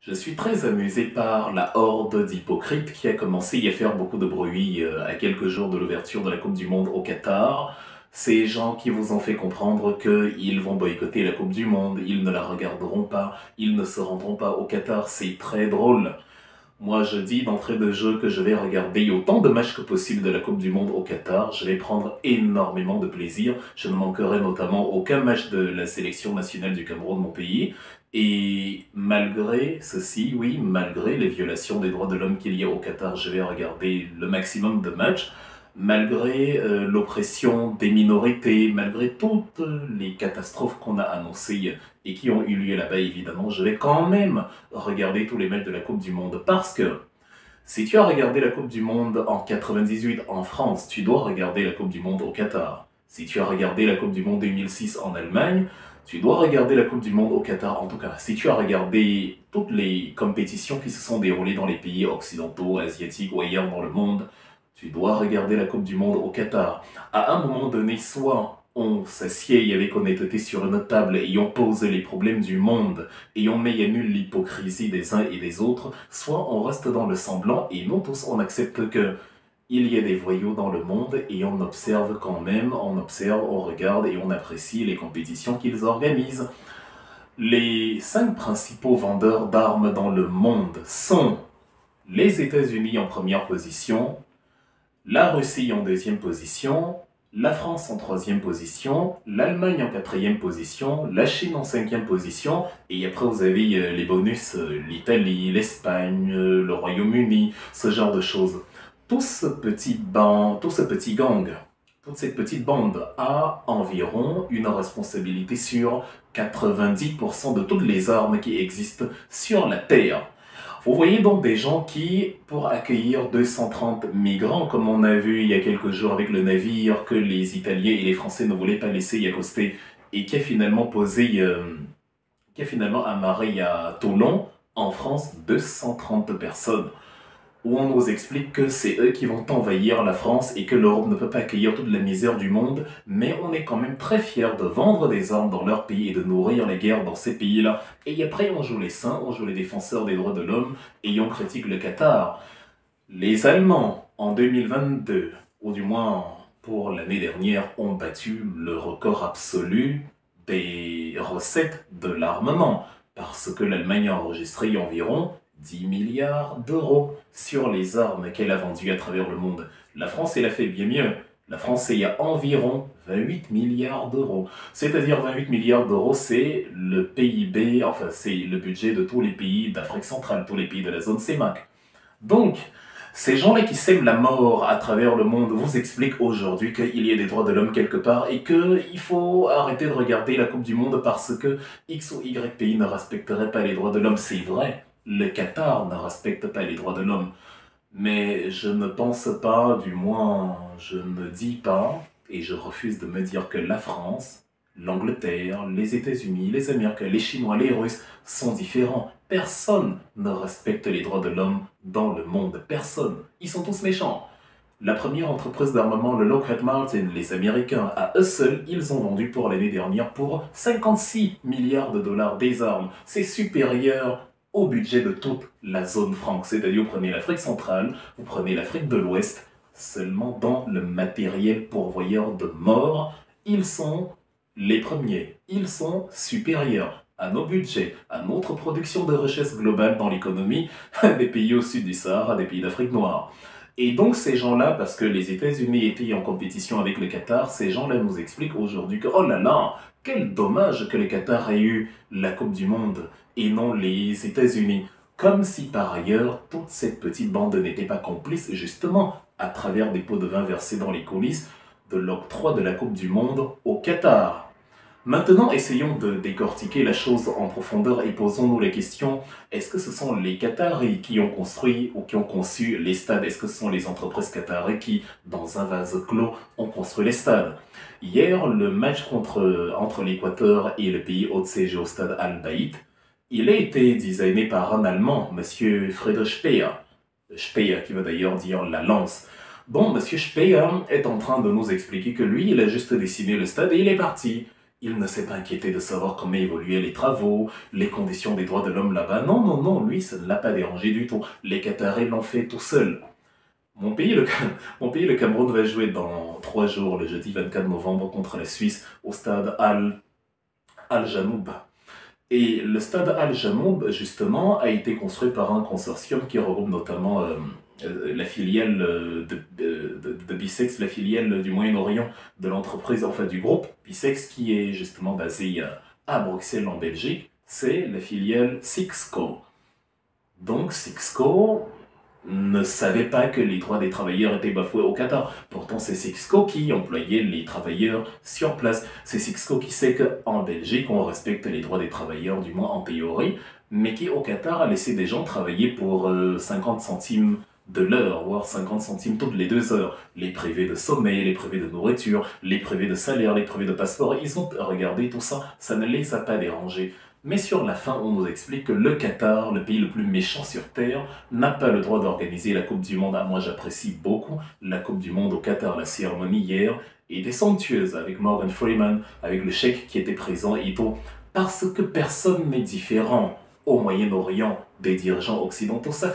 Je suis très amusé par la horde d'hypocrites qui a commencé à faire beaucoup de bruit à quelques jours de l'ouverture de la Coupe du Monde au Qatar. Ces gens qui vous ont fait comprendre qu'ils vont boycotter la Coupe du Monde, ils ne la regarderont pas, ils ne se rendront pas au Qatar, c'est très drôle. Moi, je dis d'entrée de jeu que je vais regarder autant de matchs que possible de la Coupe du Monde au Qatar. Je vais prendre énormément de plaisir. Je ne manquerai notamment aucun match de la sélection nationale du Cameroun, mon pays. Et malgré ceci, oui, malgré les violations des droits de l'homme qu'il y a au Qatar, je vais regarder le maximum de matchs. Malgré l'oppression des minorités, malgré toutes les catastrophes qu'on a annoncées et qui ont eu lieu là-bas, évidemment, je vais quand même regarder tous les matchs de la Coupe du Monde. Parce que si tu as regardé la Coupe du Monde en 98 en France, tu dois regarder la Coupe du Monde au Qatar. Si tu as regardé la Coupe du Monde 2006 en Allemagne, tu dois regarder la Coupe du Monde au Qatar. En tout cas, si tu as regardé toutes les compétitions qui se sont déroulées dans les pays occidentaux, asiatiques ou ailleurs dans le monde, tu dois regarder la Coupe du Monde au Qatar. À un moment donné, soit on s'assied avec honnêteté sur une table et on pose les problèmes du monde et on met à nul l'hypocrisie des uns et des autres, soit on reste dans le semblant et nous tous on accepte que il y a des voyous dans le monde et on observe quand même, on observe, on regarde et on apprécie les compétitions qu'ils organisent. Les 5 principaux vendeurs d'armes dans le monde sont les États-Unis en première position, la Russie en deuxième position, la France en troisième position, l'Allemagne en quatrième position, la Chine en cinquième position, et après vous avez les bonus, l'Italie, l'Espagne, le Royaume-Uni, ce genre de choses. Tout ce petit gang, toute cette petite bande a environ une responsabilité sur 90% de toutes les armes qui existent sur la Terre. Vous voyez donc des gens qui, pour accueillir 230 migrants, comme on a vu il y a quelques jours avec le navire que les Italiens et les Français ne voulaient pas laisser y accoster et qui a finalement qui a finalement amarré à Toulon, en France, 230 personnes où on nous explique que c'est eux qui vont envahir la France et que l'Europe ne peut pas accueillir toute la misère du monde, mais on est quand même très fiers de vendre des armes dans leur pays et de nourrir les guerres dans ces pays-là. Et après, on joue les saints, on joue les défenseurs des droits de l'homme et on critique le Qatar. Les Allemands, en 2022, ou du moins pour l'année dernière, ont battu le record absolu des recettes de l'armement, parce que l'Allemagne a enregistré environ 10 milliards d'euros sur les armes qu'elle a vendues à travers le monde. La France, elle a fait bien mieux. La France, il y a environ 28 milliards d'euros. C'est-à-dire 28 milliards d'euros, c'est le PIB, enfin c'est le budget de tous les pays d'Afrique centrale, tous les pays de la zone CEMAC. Donc, ces gens-là qui sèment la mort à travers le monde vous expliquent aujourd'hui qu'il y a des droits de l'homme quelque part et qu'il faut arrêter de regarder la Coupe du Monde parce que X ou Y pays ne respecterait pas les droits de l'homme. C'est vrai, le Qatar ne respecte pas les droits de l'homme. Mais je ne pense pas, du moins je ne dis pas, et je refuse de me dire que la France, l'Angleterre, les États-Unis, les Américains, les Chinois, les Russes sont différents. Personne ne respecte les droits de l'homme dans le monde. Personne. Ils sont tous méchants. La première entreprise d'armement, le Lockheed Martin, les Américains, à eux seuls, ils ont vendu pour l'année dernière pour 56 milliards de dollars des armes. C'est supérieur au budget de toute la zone franque. C'est-à-dire, vous prenez l'Afrique centrale, vous prenez l'Afrique de l'Ouest, seulement dans le matériel pourvoyeur de mort, ils sont les premiers. Ils sont supérieurs à nos budgets, à notre production de richesse globale dans l'économie des pays au sud du Sahara, des pays d'Afrique noire. Et donc ces gens-là, parce que les États-Unis étaient en compétition avec le Qatar, ces gens-là nous expliquent aujourd'hui que, oh là là, quel dommage que le Qatar ait eu la Coupe du Monde et non les États-Unis. Comme si par ailleurs, toute cette petite bande n'était pas complice, justement, à travers des pots de vin versés dans les coulisses, de l'octroi de la Coupe du Monde au Qatar. Maintenant, essayons de décortiquer la chose en profondeur et posons-nous la question, est-ce que ce sont les Qataris qui ont construit ou qui ont conçu les stades? Est-ce que ce sont les entreprises qataries qui, dans un vase clos, ont construit les stades? Hier, le match entre l'Équateur et le pays hôte-siège au stade Al-Baït, il a été designé par un Allemand, Monsieur Friedrich Speer. Speer qui veut d'ailleurs dire la lance. Bon, Monsieur Speer est en train de nous expliquer que lui, il a juste dessiné le stade et il est parti. Il ne s'est pas inquiété de savoir comment évoluaient les travaux, les conditions des droits de l'homme là-bas. Non, non, non, lui, ça ne l'a pas dérangé du tout. Les Qatarais l'ont fait tout seul. Mon pays, le, Mon pays, le Cameroun, va jouer dans 3 jours, le jeudi 24 novembre, contre la Suisse, au stade Al Janoub. Et le stade Al-Jamoub, justement, a été construit par un consortium qui regroupe notamment la filiale de Bicex, la filiale du Moyen-Orient de l'entreprise, enfin du groupe Bicex, qui est justement basé à Bruxelles, en Belgique. C'est la filiale Sixco. Donc Sixco ne savait pas que les droits des travailleurs étaient bafoués au Qatar. Pourtant, c'est Sixco qui employait les travailleurs sur place. C'est Sixco qui sait qu'en Belgique, on respecte les droits des travailleurs, du moins en théorie, mais qui au Qatar a laissé des gens travailler pour 50 centimes de l'heure, voire 50 centimes toutes les 2 heures. Les privés de sommeil, les privés de nourriture, les privés de salaire, les privés de passeport, ils ont regardé tout ça, ça ne les a pas dérangés. Mais sur la fin, on nous explique que le Qatar, le pays le plus méchant sur Terre, n'a pas le droit d'organiser la Coupe du Monde. Ah, moi, j'apprécie beaucoup la Coupe du Monde au Qatar. La cérémonie hier était somptueuse, avec Morgan Freeman, avec le cheikh qui était présent et tout. Parce que personne n'est différent au Moyen-Orient des dirigeants occidentaux. Ça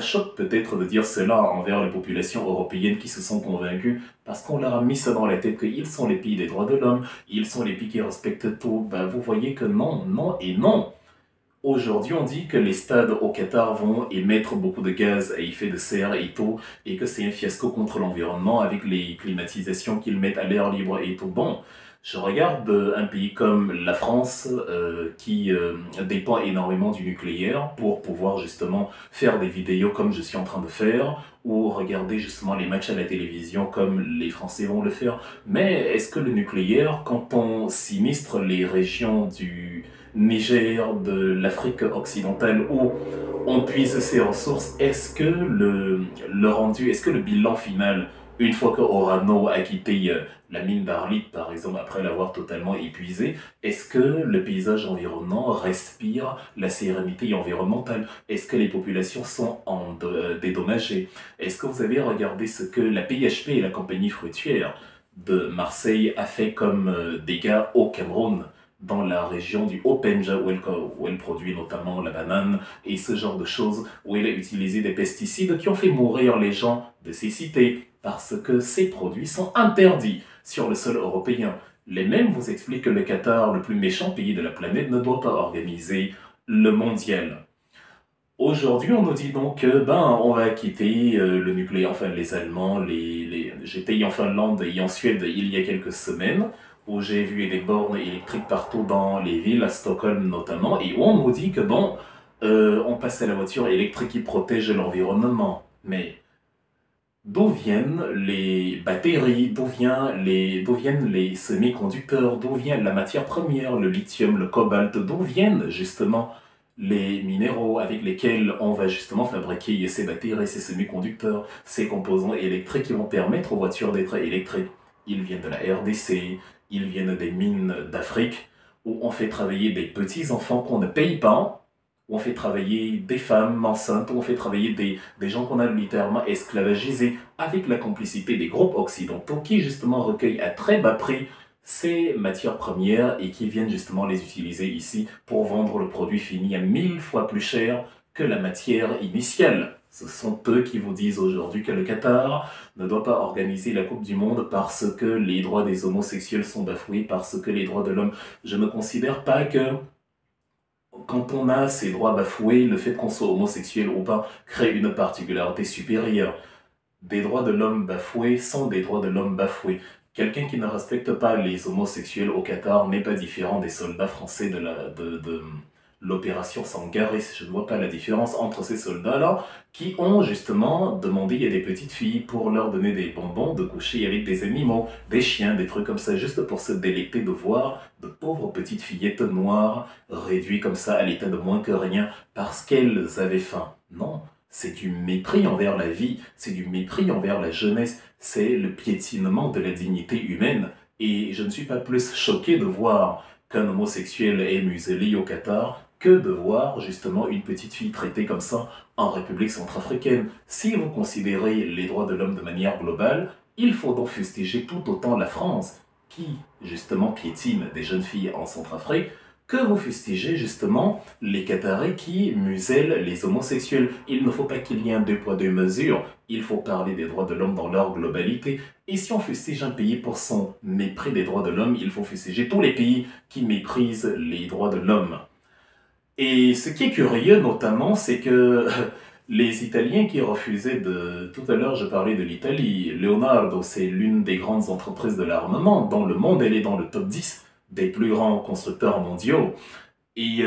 choque peut-être de dire cela envers les populations européennes qui se sont convaincues parce qu'on leur a mis ça dans la tête qu'ils sont les pays des droits de l'homme, ils sont les pays qui respectent tout. Ben, vous voyez que non, non et non. Aujourd'hui, on dit que les stades au Qatar vont émettre beaucoup de gaz à effet de serre et tout, et que c'est un fiasco contre l'environnement avec les climatisations qu'ils mettent à l'air libre et tout. Bon, je regarde un pays comme la France qui dépend énormément du nucléaire pour pouvoir justement faire des vidéos comme je suis en train de faire, ou regarder justement les matchs à la télévision comme les Français vont le faire. Mais est-ce que le nucléaire, quand on sinistre les régions du Niger, de l'Afrique occidentale, où on puise ses ressources, est-ce que le rendu, est-ce que le bilan final, une fois que Orano a quitté la mine d'Arlit, par exemple, après l'avoir totalement épuisée, est-ce que le paysage environnant respire la sérénité environnementale? Est-ce que les populations sont dédommagées? Est-ce que vous avez regardé ce que la PHP et la compagnie fruitière de Marseille a fait comme dégâts au Cameroun, dans la région du Haut-Penja, où elle produit notamment la banane et ce genre de choses, où elle a utilisé des pesticides qui ont fait mourir les gens de ces cités, parce que ces produits sont interdits sur le sol européen. Les mêmes vous expliquent que le Qatar, le plus méchant pays de la planète, ne doit pas organiser le mondial. Aujourd'hui, on nous dit donc que on va quitter le nucléaire, enfin les Allemands, j'étais en Finlande et en Suède il y a quelques semaines, où j'ai vu des bornes électriques partout dans les villes, à Stockholm notamment, et où on nous dit que on passe à la voiture électrique qui protège l'environnement. Mais d'où viennent les batteries, d'où viennent les semi-conducteurs, d'où vient la matière première, le lithium, le cobalt, d'où viennent justement les minéraux avec lesquels on va justement fabriquer ces batteries, ces semi-conducteurs, ces composants électriques qui vont permettre aux voitures d'être électriques. Ils viennent de la RDC, ils viennent des mines d'Afrique, où on fait travailler des petits enfants qu'on ne paye pas, où on fait travailler des femmes enceintes, où on fait travailler des gens qu'on a littéralement esclavagisés, avec la complicité des groupes occidentaux qui justement recueillent à très bas prix ces matières premières et qui viennent justement les utiliser ici pour vendre le produit fini à 1000 fois plus cher que la matière initiale. Ce sont eux qui vous disent aujourd'hui que le Qatar ne doit pas organiser la Coupe du Monde parce que les droits des homosexuels sont bafoués, parce que les droits de l'homme... Je ne considère pas que quand on a ces droits bafoués, le fait qu'on soit homosexuel ou pas crée une particularité supérieure. Des droits de l'homme bafoués sont des droits de l'homme bafoués. Quelqu'un qui ne respecte pas les homosexuels au Qatar n'est pas différent des soldats français de l'opération Sangaré. Je ne vois pas la différence entre ces soldats-là qui ont justement demandé à des petites filles pour leur donner des bonbons de coucher avec des animaux, des chiens, des trucs comme ça, juste pour se délecter de voir de pauvres petites fillettes noires réduites comme ça à l'état de moins que rien parce qu'elles avaient faim. Non. C'est du mépris envers la vie, c'est du mépris envers la jeunesse, c'est le piétinement de la dignité humaine. Et je ne suis pas plus choqué de voir qu'un homosexuel est muselé au Qatar que de voir justement une petite fille traitée comme ça en République centrafricaine. Si vous considérez les droits de l'homme de manière globale, il faut donc fustiger tout autant la France. qui, justement, piétinent des jeunes filles en Centrafrique, que vous fustigez, justement, les Qataris qui musellent les homosexuels. Il ne faut pas qu'il y ait un deux poids, deux mesures. Il faut parler des droits de l'homme dans leur globalité. Et si on fustige un pays pour son mépris des droits de l'homme, il faut fustiger tous les pays qui méprisent les droits de l'homme. Et ce qui est curieux, notamment, c'est que les Italiens qui refusaient de... Tout à l'heure, je parlais de l'Italie. Leonardo, c'est l'une des grandes entreprises de l'armement. Dans le monde, elle est dans le top 10 des plus grands constructeurs mondiaux. Et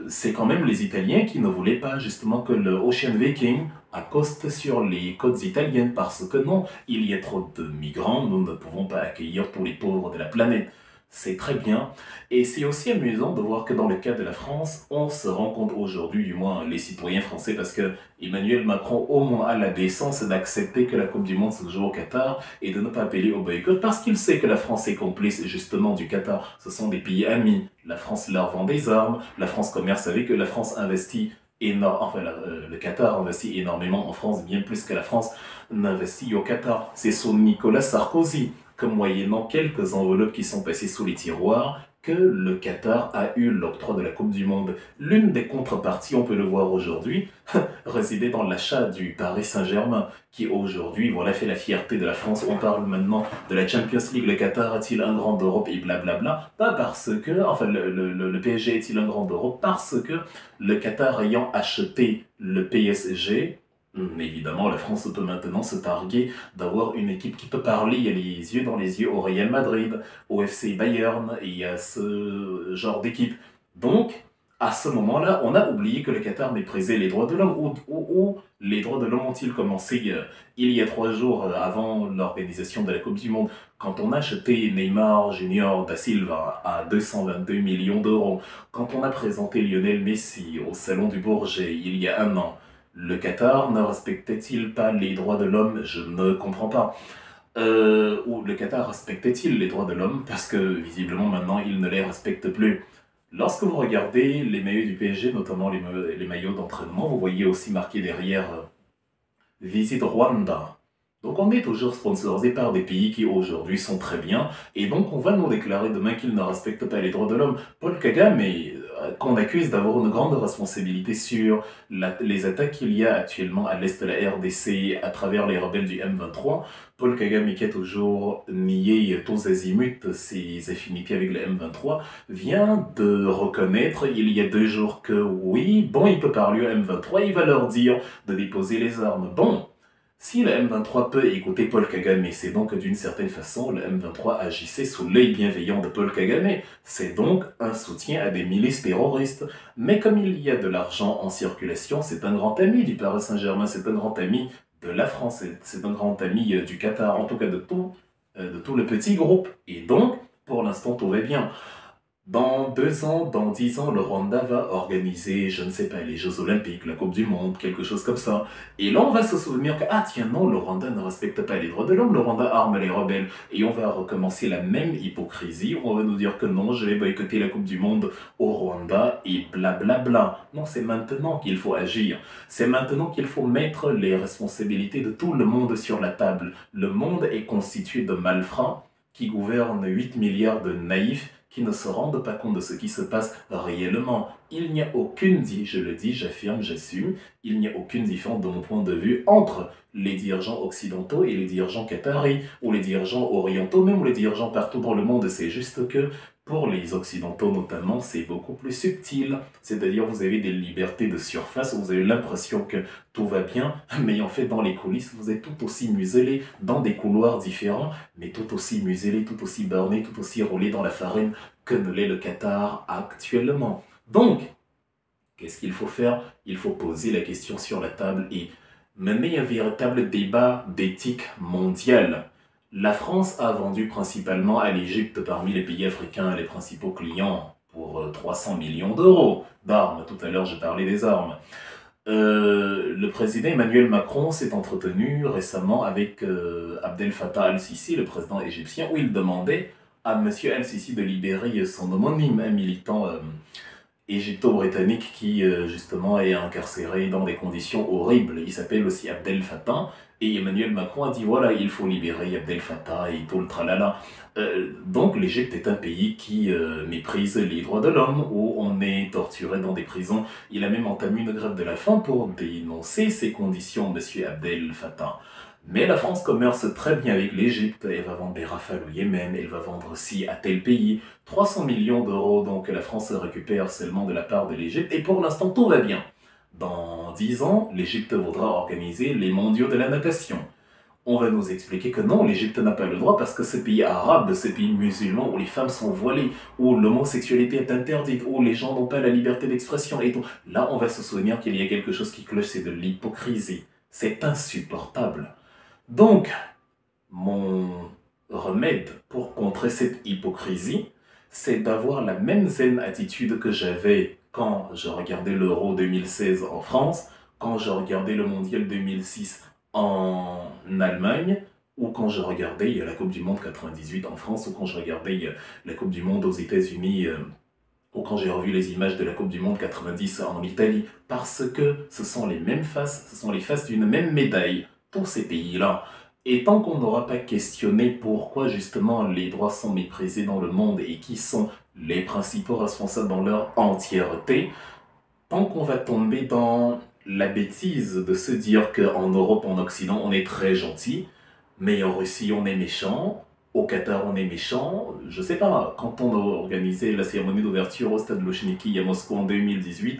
c'est quand même les Italiens qui ne voulaient pas justement que le Ocean Viking accoste sur les côtes italiennes parce que non, il y a trop de migrants, nous ne pouvons pas accueillir tous les pauvres de la planète. C'est très bien. Et c'est aussi amusant de voir que dans le cas de la France, on se rend compte aujourd'hui, du moins les citoyens français, parce que Emmanuel Macron au moins a la décence d'accepter que la Coupe du Monde se joue au Qatar et de ne pas appeler au boycott parce qu'il sait que la France est complice justement du Qatar. Ce sont des pays amis. La France leur vend des armes, la France commerce avec eux, la France investit le Qatar investit énormément en France, bien plus que la France n'investit au Qatar. C'est sous Nicolas Sarkozy que moyennant quelques enveloppes qui sont passées sous les tiroirs, que le Qatar a eu l'octroi de la Coupe du Monde. L'une des contreparties, on peut le voir aujourd'hui, résidait dans l'achat du Paris Saint-Germain, qui aujourd'hui, voilà, fait la fierté de la France. On parle maintenant de la Champions League. Le Qatar a-t-il un grand d'Europe et blablabla? Pas parce que, enfin, le PSG est-il un grand d'Europe? Parce que le Qatar ayant acheté le PSG, évidemment, la France peut maintenant se targuer d'avoir une équipe qui peut parler, il y a les yeux dans les yeux au Real Madrid, au FC Bayern, et il y a ce genre d'équipe. Donc, à ce moment-là, on a oublié que le Qatar méprisait les droits de l'homme. Où les droits de l'homme ont-ils commencé il y a 3 jours avant l'organisation de la Coupe du Monde, quand on a acheté Neymar Junior da Silva à 222 millions d'euros, quand on a présenté Lionel Messi au Salon du Bourget il y a un an, le Qatar ne respectait-il pas les droits de l'homme? Je ne comprends pas. Ou le Qatar respectait-il les droits de l'homme? Parce que visiblement maintenant il ne les respecte plus. Lorsque vous regardez les maillots du PSG, notamment les maillots d'entraînement, vous voyez aussi marqué derrière Visite Rwanda. Donc on est toujours sponsorisé par des pays qui aujourd'hui sont très bien, et donc on va nous déclarer demain qu'ils ne respectent pas les droits de l'homme. Paul Kagame, qu'on accuse d'avoir une grande responsabilité sur les attaques qu'il y a actuellement à l'est de la RDC à travers les rebelles du M23, Paul Kagame, qui a toujours nié tous azimuts ses affinités avec le M23, vient de reconnaître il y a 2 jours que oui, bon, il peut parler au M23, il va leur dire de déposer les armes. Bon, si le M23 peut écouter Paul Kagame, c'est donc que d'une certaine façon, le M23 agissait sous l'œil bienveillant de Paul Kagame. C'est donc un soutien à des milices terroristes. Mais comme il y a de l'argent en circulation, c'est un grand ami du Paris Saint-Germain, c'est un grand ami de la France, c'est un grand ami du Qatar, en tout cas de tout le petit groupe. Et donc, pour l'instant, tout va bien. Dans 2 ans, dans 10 ans, le Rwanda va organiser, je ne sais pas, les Jeux Olympiques, la Coupe du Monde, quelque chose comme ça. Et là, on va se souvenir que, ah tiens, non, le Rwanda ne respecte pas les droits de l'homme, le Rwanda arme les rebelles. Et on va recommencer la même hypocrisie, on va nous dire que non, je vais boycotter la Coupe du Monde au Rwanda et blablabla. Non, c'est maintenant qu'il faut agir. C'est maintenant qu'il faut mettre les responsabilités de tout le monde sur la table. Le monde est constitué de malfrats qui gouvernent 8 milliards de naïfs qui ne se rendent pas compte de ce qui se passe réellement. Il n'y a aucune, je le dis, j'affirme, j'assume, il n'y a aucune différence de mon point de vue entre les dirigeants occidentaux et les dirigeants qataris, ou les dirigeants orientaux, même ou les dirigeants partout dans le monde. C'est juste que pour les occidentaux notamment, c'est beaucoup plus subtil. C'est-à-dire vous avez des libertés de surface, vous avez l'impression que tout va bien, mais en fait dans les coulisses, vous êtes tout aussi muselé dans des couloirs différents, mais tout aussi muselé, tout aussi borné, tout aussi roulé dans la farine que ne l'est le Qatar actuellement. Donc, qu'est-ce qu'il faut faire? Il faut poser la question sur la table et mener un véritable débat d'éthique mondiale. La France a vendu principalement à l'Égypte parmi les pays africains les principaux clients pour 300 millions d'euros d'armes. Tout à l'heure, je parlais des armes. Le président Emmanuel Macron s'est entretenu récemment avec Abdel Fattah al-Sisi, le président égyptien, où il demandait à M. al-Sisi de libérer son homonyme, un militant égypto-britannique qui justement est incarcéré dans des conditions horribles. Il s'appelle aussi Abdel Fattah. Et Emmanuel Macron a dit voilà, il faut libérer Abdel Fattah et tout le tralala. Donc l'Égypte est un pays qui méprise les droits de l'homme, où on est torturé dans des prisons. Il a même entamé une grève de la faim pour dénoncer ces conditions, monsieur Abdel Fattah. Mais la France commerce très bien avec l'Égypte. Elle va vendre des Rafales au Yémen, elle va vendre aussi à tel pays. 300 millions d'euros, donc la France récupère seulement de la part de l'Égypte. Et pour l'instant, tout va bien. Dans 10 ans, l'Égypte voudra organiser les mondiaux de la natation. On va nous expliquer que non, l'Égypte n'a pas le droit parce que ces pays arabes, ces pays musulmans où les femmes sont voilées, où l'homosexualité est interdite, où les gens n'ont pas la liberté d'expression et tout. Là, on va se souvenir qu'il y a quelque chose qui cloche, c'est de l'hypocrisie. C'est insupportable. Donc, mon remède pour contrer cette hypocrisie, c'est d'avoir la même zen attitude que j'avais quand je regardais l'Euro 2016 en France, quand je regardais le Mondial 2006 en Allemagne, ou quand je regardais la Coupe du Monde 98 en France, ou quand je regardais la Coupe du Monde aux États-Unis, ou quand j'ai revu les images de la Coupe du Monde 90 en Italie, parce que ce sont les mêmes faces, ce sont les faces d'une même médaille, tous ces pays-là. Et tant qu'on n'aura pas questionné pourquoi justement les droits sont méprisés dans le monde et qui sont les principaux responsables dans leur entièreté, tant qu'on va tomber dans la bêtise de se dire qu'en Europe, en Occident, on est très gentil, mais en Russie, on est méchant, au Qatar, on est méchant, je sais pas, quand on a organisé la cérémonie d'ouverture au stade Loujniki à Moscou en 2018,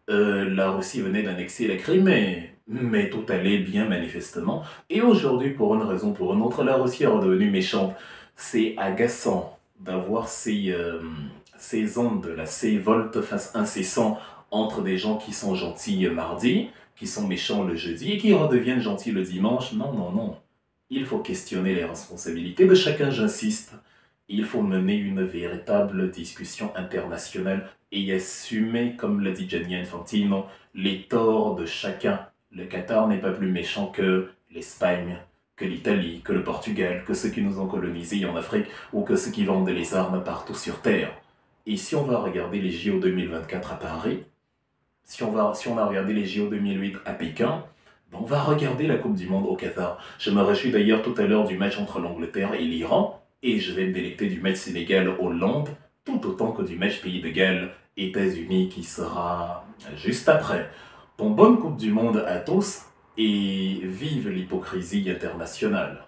la Russie venait d'annexer la Crimée, mais tout allait bien manifestement. Et aujourd'hui, pour une raison ou pour une autre, la Russie est redevenue méchante. C'est agaçant d'avoir ces ondes, là, ces volte-face incessants entre des gens qui sont gentils mardi, qui sont méchants le jeudi et qui redeviennent gentils le dimanche. Non, non, non. Il faut questionner les responsabilités de chacun, j'insiste. Il faut mener une véritable discussion internationale et assumer, comme l'a dit Gianni Infantino, les torts de chacun. Le Qatar n'est pas plus méchant que l'Espagne, que l'Italie, que le Portugal, que ceux qui nous ont colonisés en Afrique ou que ceux qui vendent les armes partout sur Terre. Et si on va regarder les JO 2024 à Paris, si on a regardé les JO 2008 à Pékin, ben, on va regarder la Coupe du Monde au Qatar. Je me réjouis d'ailleurs tout à l'heure du match entre l'Angleterre et l'Iran, et je vais me délecter du match Sénégal-Hollande, tout autant que du match Pays de Galles États-Unis qui sera juste après. Bon, bonne Coupe du Monde à tous, et vive l'hypocrisie internationale.